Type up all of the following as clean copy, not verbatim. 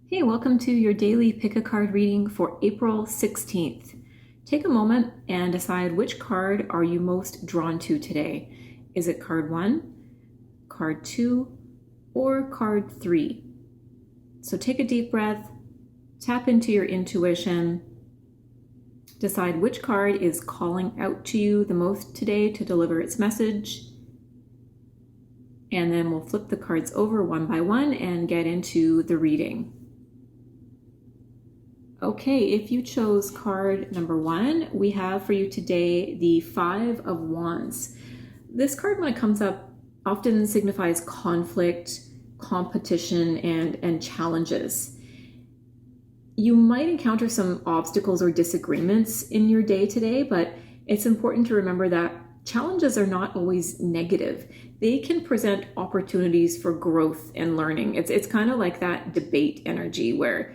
Hey, welcome to your daily pick a card reading for April 16th. Take a moment and decide which card are you most drawn to today. Is it card 1, card 2, or card 3? So take a deep breath, tap into your intuition, decide which card is calling out to you the most today to deliver its message, and then we'll flip the cards over one by one and get into the reading. Okay, if you chose card number 1, we have for you today the Five of Wands. This card, when it comes up, often signifies conflict, competition, and challenges. You might encounter some obstacles or disagreements in your day today, but it's important to remember that challenges are not always negative. They can present opportunities for growth and learning. It's kind of like that debate energy where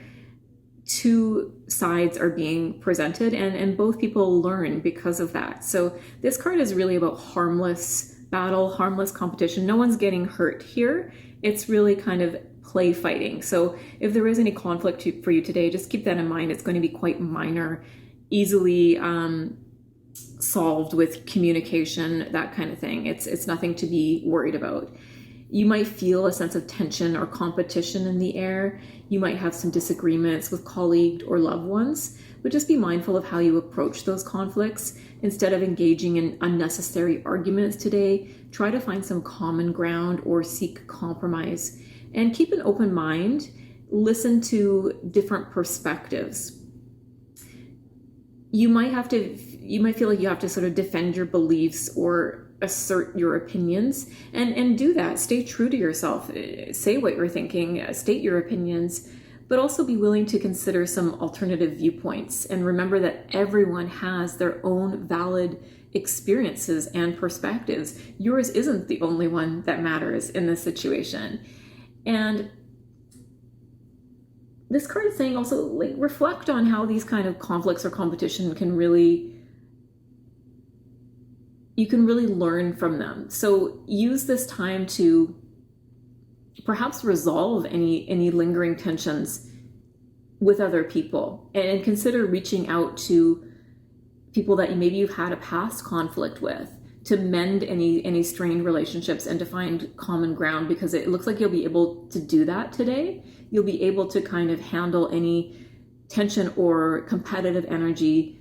two sides are being presented and both people learn because of that. So this card is really about harmless battle, harmless competition. No one's getting hurt here. It's really kind of play fighting. So if there is any conflict for you today, just keep that in mind. It's going to be quite minor, easily solved with communication, that kind of thing. It's nothing to be worried about. You might feel a sense of tension or competition in the air. You might have some disagreements with colleagues or loved ones, but just be mindful of how you approach those conflicts. Instead of engaging in unnecessary arguments today, try to find some common ground or seek compromise. And keep an open mind. Listen to different perspectives. You might feel like you have to sort of defend your beliefs or assert your opinions, and do that. Stay true to yourself. Say what you're thinking, state your opinions, but also be willing to consider some alternative viewpoints. And remember that everyone has their own valid experiences and perspectives. Yours isn't the only one that matters in this situation. And this card is saying also, like, reflect on how these kind of conflicts or competition you can really learn from them. So use this time to perhaps resolve any lingering tensions with other people, and consider reaching out to people that maybe you've had a past conflict with to mend any strained relationships and to find common ground, because it looks like you'll be able to do that today. You'll be able to kind of handle any tension or competitive energy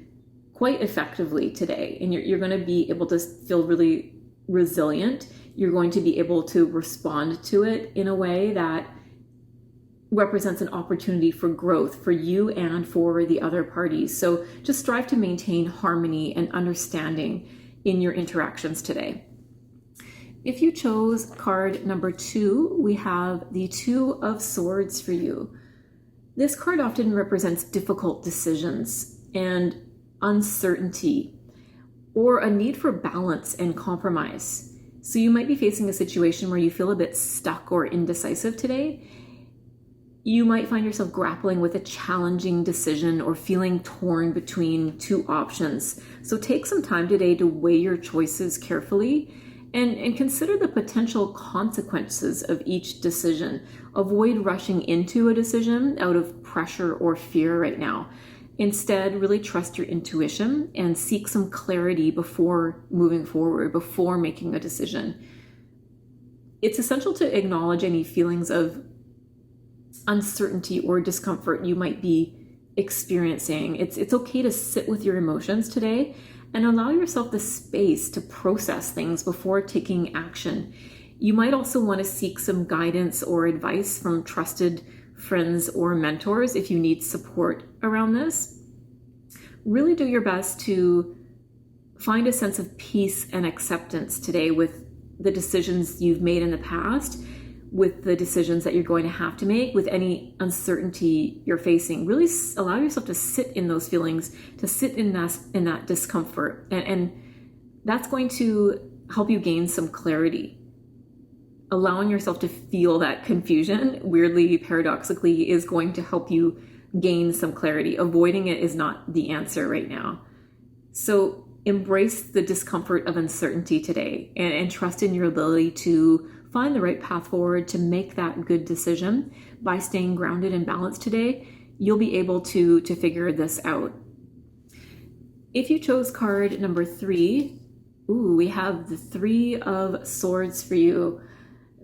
quite effectively today, and you're going to be able to feel really resilient. You're going to be able to respond to it in a way that represents an opportunity for growth for you and for the other parties. So just strive to maintain harmony and understanding in your interactions today. If you chose card number 2, we have the Two of Swords for you. This card often represents difficult decisions and uncertainty, or a need for balance and compromise. So you might be facing a situation where you feel a bit stuck or indecisive today. You might find yourself grappling with a challenging decision or feeling torn between two options. So take some time today to weigh your choices carefully and consider the potential consequences of each decision. Avoid rushing into a decision out of pressure or fear right now. Instead, really trust your intuition and seek some clarity before moving forward, before making a decision. It's essential to acknowledge any feelings of uncertainty or discomfort you might be experiencing. It's okay to sit with your emotions today and allow yourself the space to process things before taking action. You might also want to seek some guidance or advice from trusted friends or mentors if you need support around this. Really do your best to find a sense of peace and acceptance today with the decisions you've made in the past, with the decisions that you're going to have to make, with any uncertainty you're facing. Really allow yourself to sit in those feelings, to sit in that discomfort, and that's going to help you gain some clarity. Allowing yourself to feel that confusion, weirdly, paradoxically, is going to help you gain some clarity. Avoiding it is not the answer right now. So embrace the discomfort of uncertainty today and trust in your ability to find the right path forward to make that good decision by staying grounded and balanced today, you'll be able to figure this out. If you chose card number 3, we have the 3 of Swords for you.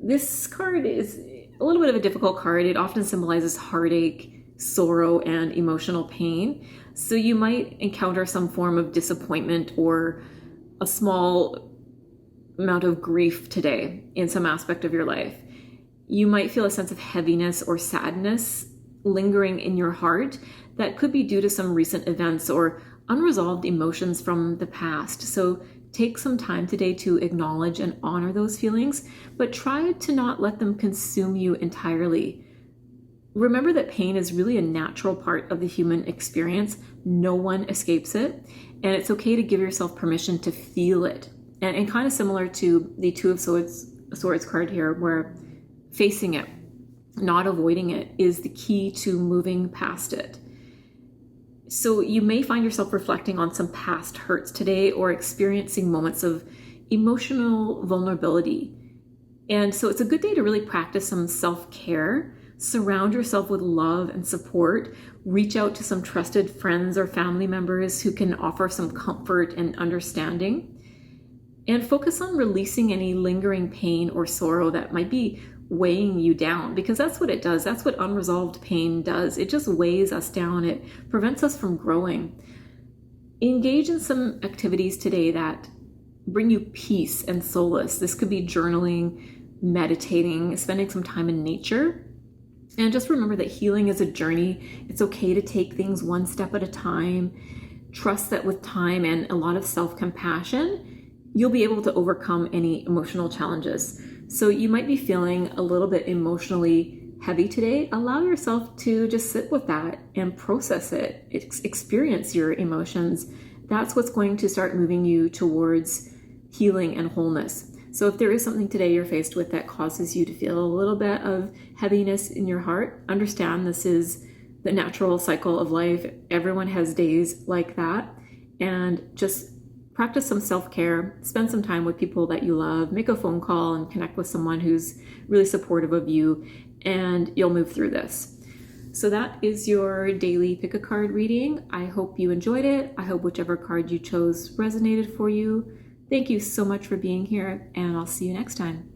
This card is a little bit of a difficult card. It often symbolizes heartache, sorrow, and emotional pain. So you might encounter some form of disappointment or a small amount of grief today in some aspect of your life. You might feel a sense of heaviness or sadness lingering in your heart that could be due to some recent events or unresolved emotions from the past. So take some time today to acknowledge and honor those feelings, but try to not let them consume you entirely. Remember that pain is really a natural part of the human experience. No one escapes it, and it's okay to give yourself permission to feel it. And kind of similar to the 2 of Swords card here, where facing it, not avoiding it, is the key to moving past it. So you may find yourself reflecting on some past hurts today or experiencing moments of emotional vulnerability. And so it's a good day to really practice some self-care, surround yourself with love and support, reach out to some trusted friends or family members who can offer some comfort and understanding. And focus on releasing any lingering pain or sorrow that might be weighing you down, because that's what it does. That's what unresolved pain does. It just weighs us down. It prevents us from growing. Engage in some activities today that bring you peace and solace. This could be journaling, meditating, spending some time in nature. And just remember that healing is a journey. It's okay to take things one step at a time. Trust that with time and a lot of self-compassion, you'll be able to overcome any emotional challenges. So you might be feeling a little bit emotionally heavy today. Allow yourself to just sit with that and process it. Experience your emotions. That's what's going to start moving you towards healing and wholeness. So if there is something today you're faced with that causes you to feel a little bit of heaviness in your heart, understand this is the natural cycle of life. Everyone has days like that. And just practice some self-care, spend some time with people that you love, make a phone call and connect with someone who's really supportive of you, and you'll move through this. So that is your daily pick a card reading. I hope you enjoyed it. I hope whichever card you chose resonated for you. Thank you so much for being here, and I'll see you next time.